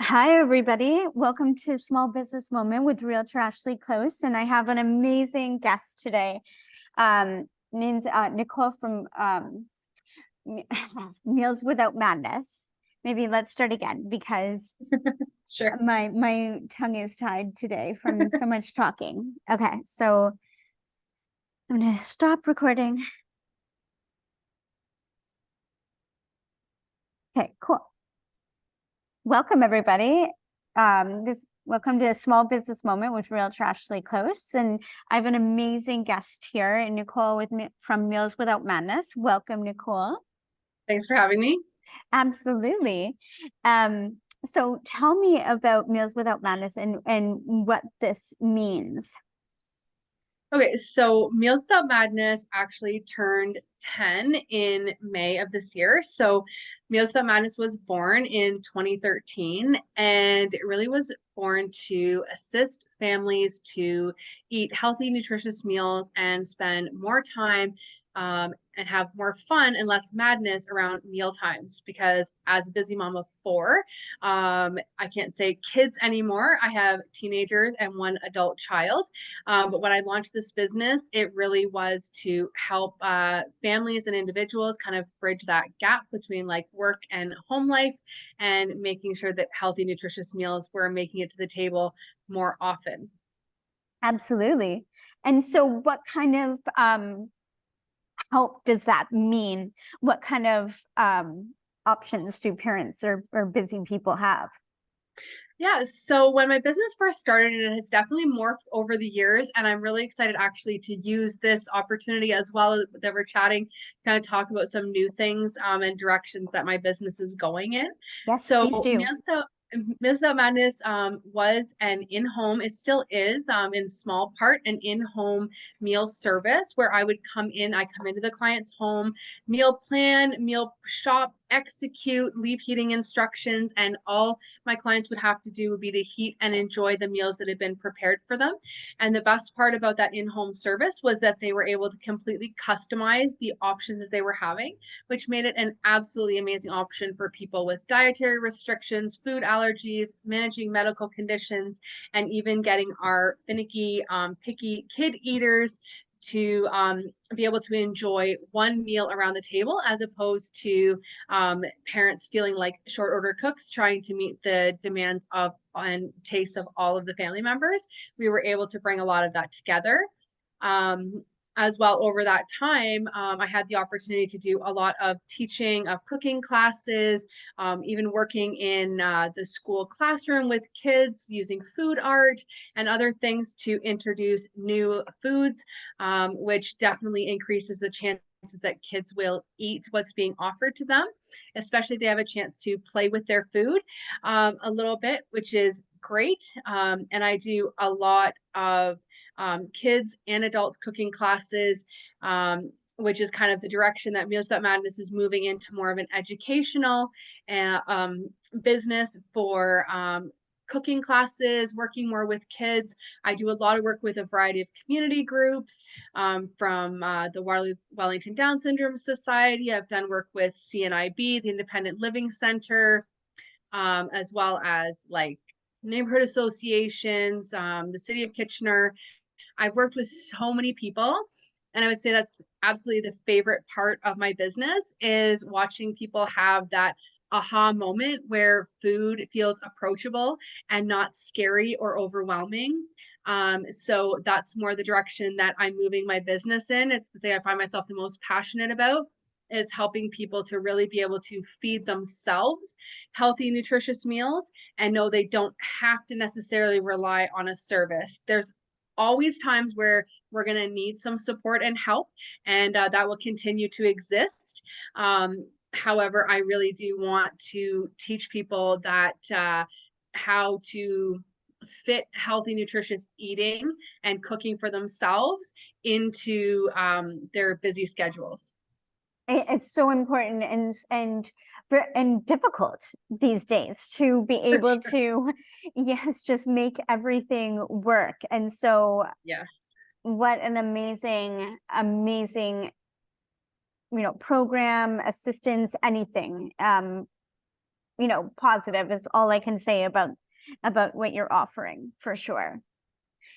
Hi, everybody. Welcome to Small Business Moment with Realtor Ashley Close. And I have an amazing guest today, named Nicole from Meals Without Madness. Maybe let's start again because Sure. my tongue is tied today from so much talking. Okay, so I'm going to stop recording. Okay, cool. Welcome, everybody. Welcome to a Small Business Moment with Realtor Ashley Close, and I have an amazing guest here, Nicole with me from Meals Without Madness. Welcome, Nicole. Thanks for having me. Absolutely. So tell me about Meals Without Madness and what this means. Okay, so Meals Without Madness actually turned 10 in May of this year. So Meals Without Madness was born in 2013, and it really was born to assist families to eat healthy, nutritious meals and spend more time and have more fun and less madness around meal times. Because as a busy mom of four, I can't say kids anymore. I have teenagers and one adult child. But when I launched this business, it really was to help families and individuals kind of bridge that gap between like work and home life and making sure that healthy, nutritious meals were making it to the table more often. Absolutely. And so what kind of help does that mean? What kind of options do parents or busy people have? Yeah, so when my business first started, and it has definitely morphed over the years, and I'm really excited actually to use this opportunity as well that we're chatting, kind of talk about some new things and directions that my business is going in. Yes, So please do. Ms. Without Madness was an in-home, it still is in small part, an in-home meal service where I would come in, I come into the client's home, meal plan, meal shop, execute, leave heating instructions, and all my clients would have to do would be to heat and enjoy the meals that had been prepared for them. And the best part about that in-home service was that they were able to completely customize the options as they were having, which made it an absolutely amazing option for people with dietary restrictions, food allergies, managing medical conditions, and even getting our finicky, picky kid eaters to be able to enjoy one meal around the table as opposed to parents feeling like short order cooks trying to meet the demands of and tastes of all of the family members. We were able to bring a lot of that together. Um, as well, over that time, I had the opportunity to do a lot of teaching of cooking classes, even working in the school classroom with kids using food art and other things to introduce new foods, which definitely increases the chances that kids will eat what's being offered to them, especially if they have a chance to play with their food a little bit, which is great. And I do a lot of kids and adults cooking classes, which is kind of the direction that Meals That Madness is moving into, more of an educational business for cooking classes, working more with kids. I do a lot of work with a variety of community groups, from the Waterloo Wellington Down Syndrome Society. I've done work with CNIB, the Independent Living Center, as well as like neighborhood associations, the city of Kitchener. I've worked with so many people, and I would say that's absolutely the favorite part of my business is watching people have that aha moment where food feels approachable and not scary or overwhelming. So that's more the direction that I'm moving my business in. It's the thing I find myself the most passionate about, is helping people to really be able to feed themselves healthy, nutritious meals and know they don't have to necessarily rely on a service. There's always times where we're going to need some support and help, and that will continue to exist. However, I really do want to teach people that how to fit healthy, nutritious eating and cooking for themselves into their busy schedules. It's so important and difficult these days to be For able sure. to, yes, just make everything work. And so Yes. what an amazing program, assistance, anything. positive is all I can say about what you're offering for sure.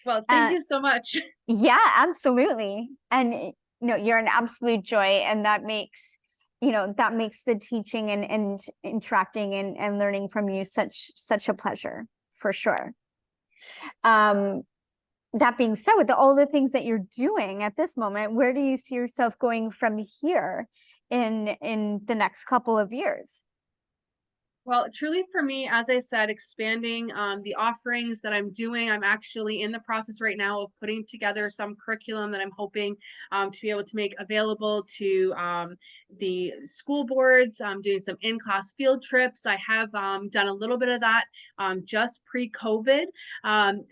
Well, thank Uh, you so much. yeah, absolutely. And you're an absolute joy, and that makes the teaching and interacting and learning from you such a pleasure for sure. Um, that being said, with all the things that you're doing at this moment, where do you see yourself going from here in the next couple of years? Well, truly for me, as I said, expanding the offerings that I'm doing. I'm actually in the process right now of putting together some curriculum that I'm hoping to be able to make available to the school boards. I'm doing some in-class field trips. I have done a little bit of that just pre-COVID.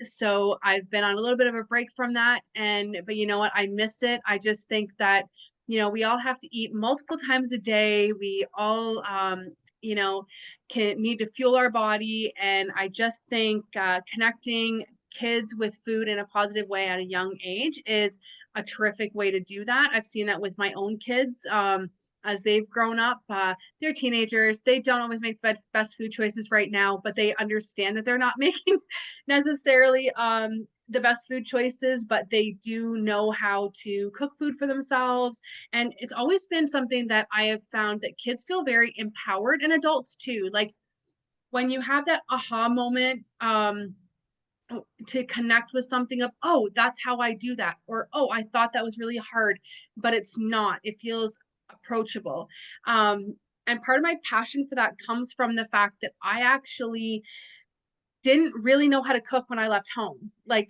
So I've been on a little bit of a break from that. But you know what? I miss it. I just think that, we all have to eat multiple times a day. We all, can need to fuel our body. And I just think connecting kids with food in a positive way at a young age is a terrific way to do that. I've seen that with my own kids. As they've grown up, they're teenagers. They don't always make the best food choices right now, but they understand that they're not making necessarily the best food choices, but they do know how to cook food for themselves. And it's always been something that I have found that kids feel very empowered, and adults too. Like when you have that aha moment, to connect with something of, oh, that's how I do that. Or, oh, I thought that was really hard, but it's not. It feels approachable. And part of my passion for that comes from the fact that I actually didn't really know how to cook when I left home. Like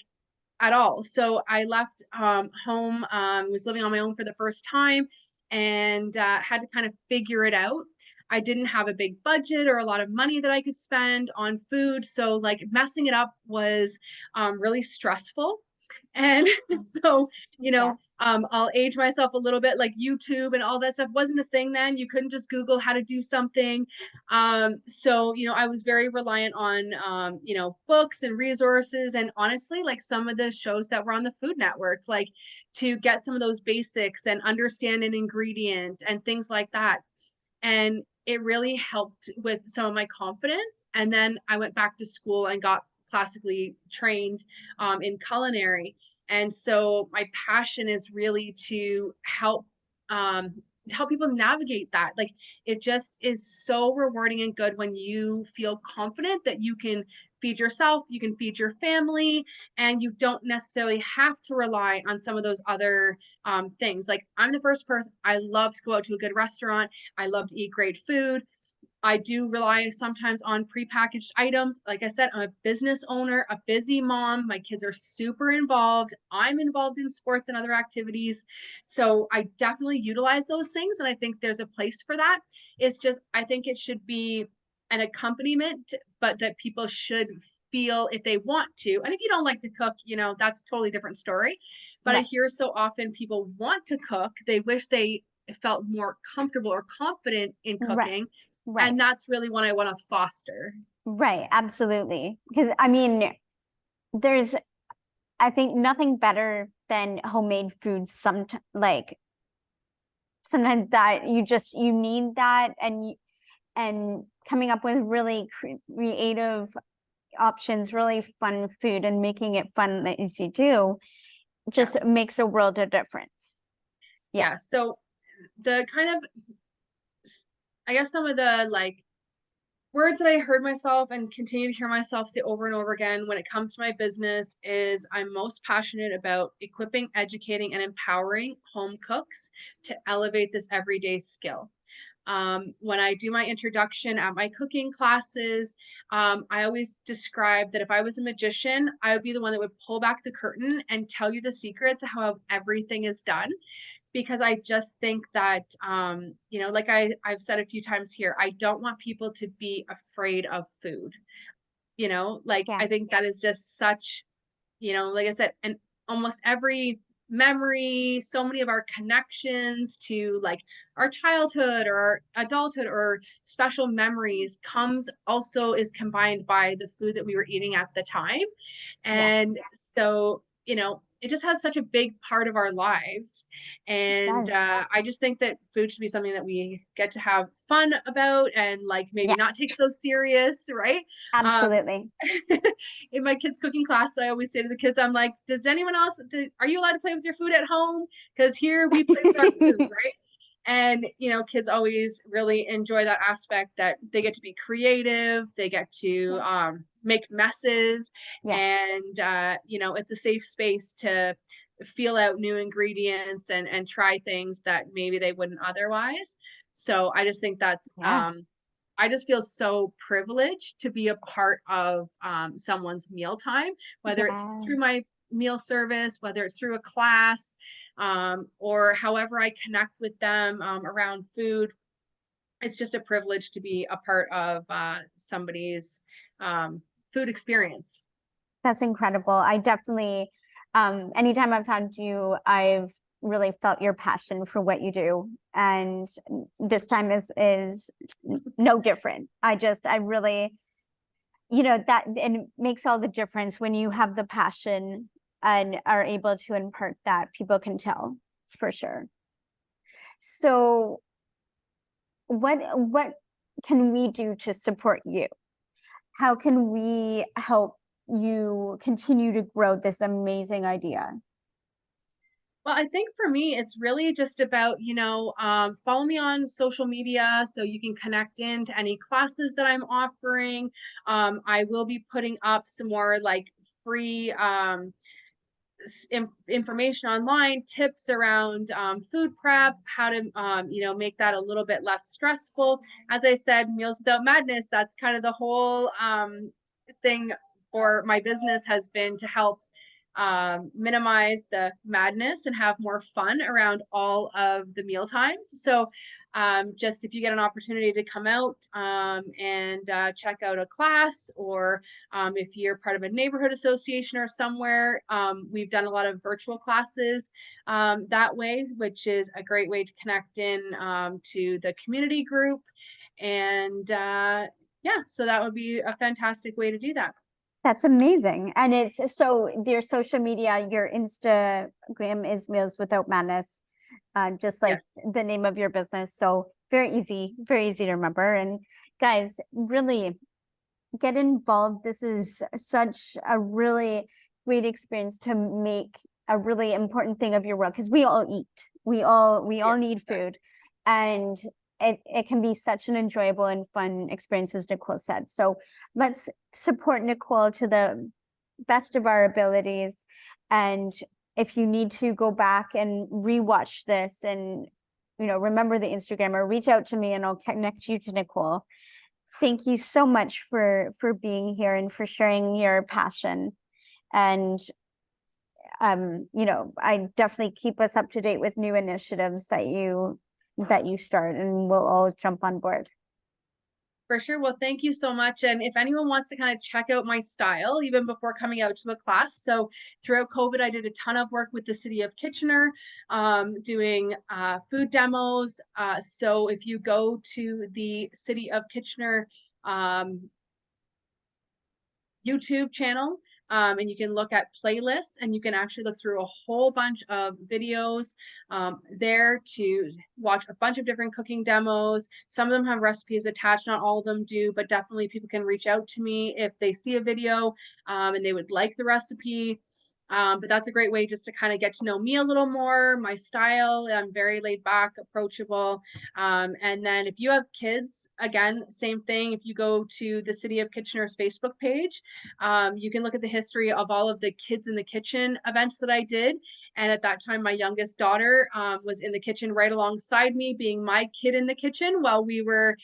at all. So I left home, was living on my own for the first time, and had to kind of figure it out. I didn't have a big budget or a lot of money that I could spend on food. So, like, messing it up was really stressful. And so, Yes. I'll age myself a little bit, like YouTube and all that stuff wasn't a thing then. You couldn't just Google how to do something. So, I was very reliant on, books and resources. And honestly, like some of the shows that were on the Food Network, like to get some of those basics and understand an ingredient and things like that. And it really helped with some of my confidence. And then I went back to school and got classically trained in culinary. And so my passion is really to help people navigate that. Like it just is so rewarding and good when you feel confident that you can feed yourself, you can feed your family, and you don't necessarily have to rely on some of those other things. Like I'm the first person, I love to go out to a good restaurant. I love to eat great food. I do rely sometimes on prepackaged items. Like I said, I'm a business owner, a busy mom. My kids are super involved. I'm involved in sports and other activities. So I definitely utilize those things. And I think there's a place for that. It's just, I think it should be an accompaniment, but that people should feel if they want to. And if you don't like to cook, that's a totally different story. But I Right. hear so often people want to cook. They wish they felt more comfortable or confident in Right. cooking, Right. and that's really what I want to foster. Right. Absolutely. Because I mean, there's I think nothing better than homemade food. Sometimes that you need that, and coming up with really creative options, really fun food, and making it fun as you do Yeah. just makes a world of difference. Yeah. Yeah. So the kind of, I guess some of the like words that I heard myself and continue to hear myself say over and over again when it comes to my business is I'm most passionate about equipping, educating, and empowering home cooks to elevate this everyday skill. When I do my introduction at my cooking classes, I always describe that if I was a magician, I would be the one that would pull back the curtain and tell you the secrets of how everything is done. Because I just think that, like I've said a few times here, I don't want people to be afraid of food. Like Yeah. I think that is just such, like I said, and almost every memory, so many of our connections to like our childhood or our adulthood or special memories comes also is combined by the food that we were eating at the time. Yes. And so, it just has such a big part of our lives. And Yes. I just think that food should be something that we get to have fun about and like maybe not Yes, take so serious, right? Um, absolutely. in my kids' cooking class, I always say to the kids, I'm like, does anyone else, are you allowed to play with your food at home? Because here we play with our food, right? And kids always really enjoy that aspect that they get to be creative, they get to Yeah. make messes, Yeah. and it's a safe space to feel out new ingredients and try things that maybe they wouldn't otherwise. So I just think that's Yeah. I just feel so privileged to be a part of someone's mealtime, whether it's through Yes. my meal service, whether it's through a class, or however I connect with them around food. It's just a privilege to be a part of somebody's food experience. That's incredible. I definitely, anytime I've had you, I've really felt your passion for what you do. And this time is no different. I really, that, and it makes all the difference when you have the passion and are able to impart that. People can tell for sure. So what can we do to support you? How can we help you continue to grow this amazing idea? Well, I think for me, it's really just about, follow me on social media so you can connect into any classes that I'm offering. I will be putting up some more like free information online, tips around food prep, how to, make that a little bit less stressful. As I said, Meals Without Madness, that's kind of the whole thing for my business has been to help minimize the madness and have more fun around all of the meal times. So just if you get an opportunity to come out and check out a class, or if you're part of a neighborhood association or somewhere, we've done a lot of virtual classes that way, which is a great way to connect in to the community group. And yeah, so that would be a fantastic way to do that. That's amazing. And it's so your social media, your Instagram is Meals Without Madness, just like Yes. the name of your business. So very easy to remember. And guys, really get involved. This is such a really great experience to make a really important thing of your world because we all eat. We all Yes. need food. And it can be such an enjoyable and fun experience, as Nicole said. So let's support Nicole to the best of our abilities. And if you need to go back and rewatch this and remember the Instagram, or reach out to me and I'll connect you to Nicole. Thank you so much for being here and for sharing your passion. And I definitely keep us up to date with new initiatives that you start, and we'll all jump on board. For sure. Well, thank you so much. And if anyone wants to kind of check out my style, even before coming out to a class. So throughout COVID, I did a ton of work with the city of Kitchener, doing food demos. So if you go to the city of Kitchener YouTube channel, and you can look at playlists, and you can actually look through a whole bunch of videos there to watch a bunch of different cooking demos. Some of them have recipes attached, not all of them do, but definitely people can reach out to me if they see a video and they would like the recipe. But that's a great way just to kind of get to know me a little more, my style. I'm very laid back, approachable. And then if you have kids, again, same thing. If you go to the City of Kitchener's Facebook page, you can look at the history of all of the Kids in the Kitchen events that I did. And at that time, my youngest daughter was in the kitchen right alongside me, being my kid in the kitchen while we were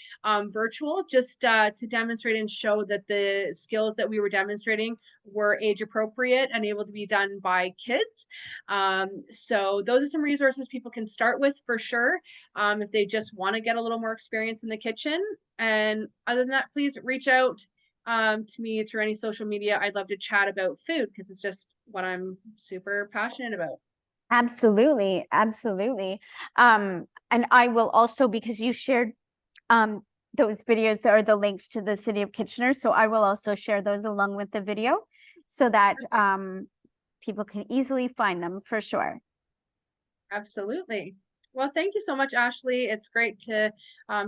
virtual, just to demonstrate and show that the skills that we were demonstrating were age appropriate and able to be done by kids. So those are some resources people can start with for sure, if they just want to get a little more experience in the kitchen. And other than that, please reach out to me through any social media. I'd love to chat about food because it's just what I'm super passionate about. Absolutely, absolutely. And I will also, because you shared those videos are the links to the City of Kitchener, so I will also share those along with the video so that people can easily find them for sure. Absolutely. Well, thank you so much, Ashley. It's great to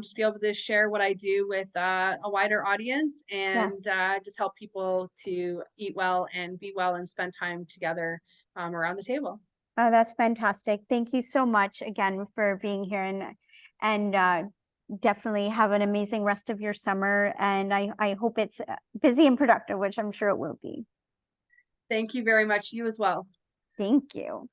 just be able to share what I do with a wider audience and Yes. just help people to eat well and be well and spend time together around the table. Oh, that's fantastic. Thank you so much again for being here, and definitely have an amazing rest of your summer. And I hope it's busy and productive, which I'm sure it will be. Thank you very much. You as well. Thank you.